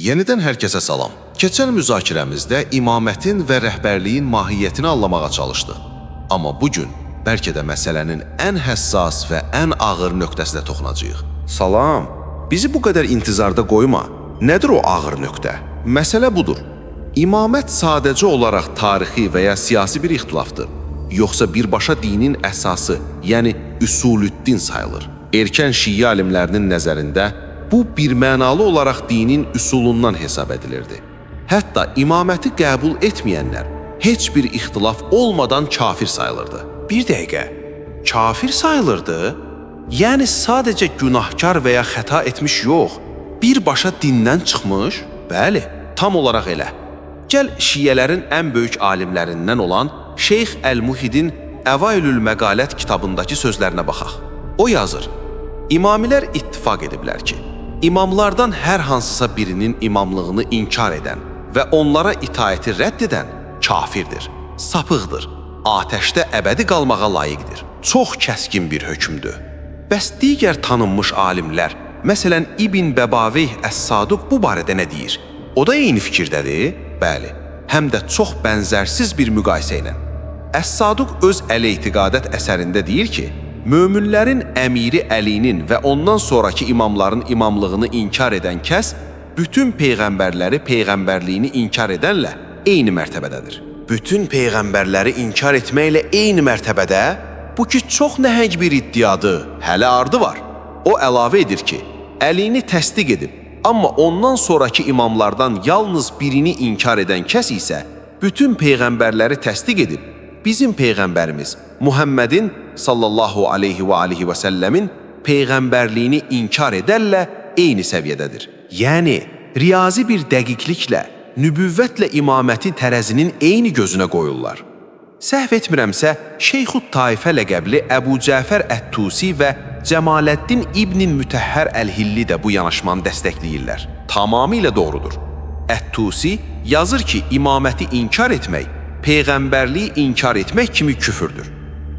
Yenidən hər kəsə salam. Keçən müzakirəmizdə imamətin və rəhbərliyin mahiyyətini anlamağa çalışdıq. Amma bugün bəlkə də məsələnin ən həssas və ən ağır nöqtəsinə toxunacağıq. Salam, bizi bu qədər intizarda qoyma. Nədir o ağır nöqtə? Məsələ budur. İmamət sadəcə olaraq tarixi və ya siyasi bir ixtilafdır. Yoxsa birbaşa dinin əsası, yəni üsulüddin sayılır. Erkən şiə alimlərinin nəzərində bu birmənalı olaraq dinin üsulundan hesab edilirdi. Hətta imaməti qəbul etməyənlər heç bir ixtilaf olmadan kafir sayılırdı. Bir dəqiqə, kafir sayılırdı? Yəni sadəcə günahkar və ya xəta etmiş yox, birbaşa dindən çıxmış? Bəli, tam olaraq elə. Gəl şiələrin ən böyük alimlərindən olan Şeyx Əl-Muhidin Əvailül Məqalət kitabındakı sözlərinə baxaq. O yazır, İmamilər ittifaq ediblər ki, imamlardan hər hansısa birinin imamlığını inkar edən və onlara itaəti rədd edən kafirdir, sapıqdır, atəşdə əbədi qalmağa layiqdir. Çox kəskin bir hökmdür. Bəs digər tanınmış alimlər, məsələn İbn Bəbaveyh Əs-Saduq bu barədə nə deyir? O da eyni fikirdədir? Bəli, həm də çox bənzərsiz bir müqayisə ilə. Əs-Saduq öz Əl-İtiqadət əsərində deyir ki, möminlərin əmiri Əlinin və ondan sonraki imamların imamlığını inkar edən kəs bütün peyğəmbərləri peyğəmbərliyini inkar edənlə eyni mərtəbədədir. Bütün peyğəmbərləri inkar etməklə eyni mərtəbədə? Bu ki, çox nəhəng bir iddiadır, hələ ardı var. O əlavə edir ki, Əlini təsdiq edib, amma ondan sonraki imamlardan yalnız birini inkar edən kəs isə bütün peyğəmbərləri təsdiq edib, bizim peyğəmbərimiz Muhammedin sallallahu aleyhi və səlləmin peyğəmbərliyini inkar edərlə eyni səviyyədədir. Yəni, riyazi bir dəqiqliklə, nübüvvətlə imaməti tərəzinin eyni gözünə qoyurlar. Səhv etmirəmsə, Şeyxud Taifə ləqəbli Əbu Cəfər Ət-Tusi və Cəmaləddin İbn Mütəhhər Əl-Hilli də bu yanaşmanı dəstəkləyirlər. Tamamilə doğrudur. Ət-Tusi yazır ki, imaməti inkar etmək, peyğəmbərliyi inkar etmək kimi küfürdür.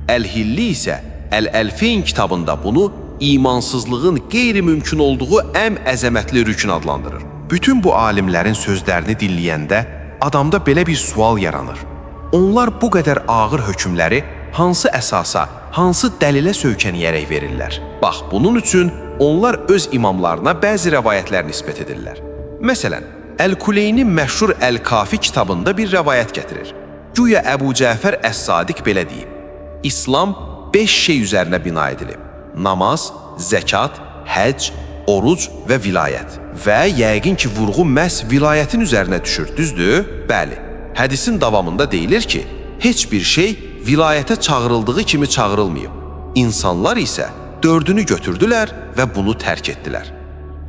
Əl-Hilli isə Əl-Əlfeyn kitabında bunu imansızlığın qeyri-mümkün olduğu ən əzəmətli rükün adlandırır. Bütün bu alimlərin sözlərini dinləyəndə adamda belə bir sual yaranır. Onlar bu qədər ağır hökmləri hansı əsasa, hansı dəlilə söykəniyərək verirlər? Bax, bunun üçün onlar öz imamlarına bəzi rəvayətlər nisbət edirlər. Məsələn, Əl-Kuleynin məşhur Əl-Kafi kitabında bir rəvayət gətirir. Güya Əbu Cəfər Əs-Sadiq belə deyib, İslam 5 şey üzərinə bina edilib. Namaz, zəkat, həcc, oruc və vilayət. Və yəqin ki, vurğu məhz vilayətin üzərinə düşür, düzdür? Bəli. Hədisin davamında deyilir ki, heç bir şey vilayətə çağırıldığı kimi çağırılmayıb. İnsanlar isə 4-ünü götürdülər və bunu tərk etdilər.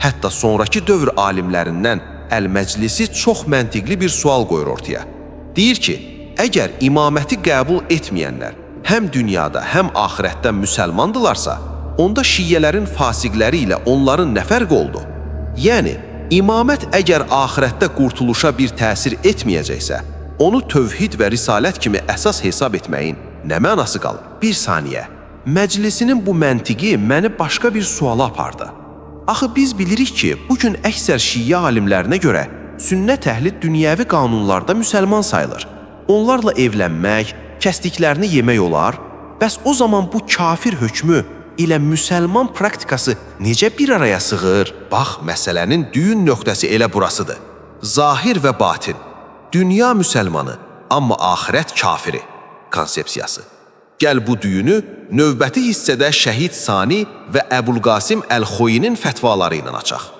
Hətta sonraki dövr alimlərindən Əl-Məclisi çox məntiqli bir sual qoyur ortaya. Deyir ki, əgər imaməti qəbul etməyənlər həm dünyada, həm axirətdə müsəlmandılarsa, onda şiələrin fasiqləri ilə onların nə fərqi oldu? Yəni, imamət əgər axirətdə qurtuluşa bir təsir etməyəcəksə, onu tövhid və risalət kimi əsas hesab etməyin nə mənası qalır? Bir saniyə, məclisinin bu məntiqi məni başqa bir suala apardı. Axı biz bilirik ki, bugün əksər şiə alimlərinə görə sünnət əhli dünyəvi qanunlarda müsəlman sayılır. Onlarla evlənmək, kəsdiklərini yemək olar. Bəs o zaman bu kafir hökmü ilə müsəlman praktikası necə bir araya sığır? Bax, məsələnin düyün nöqtəsi elə burasıdır. Zahir və batin, dünya müsəlmanı, amma axirət kafiri konsepsiyası. Gəl bu düyünü növbəti hissədə Şəhid Sani və Əbulqasim Əl-Xoyinin fətvaları ilə açaq.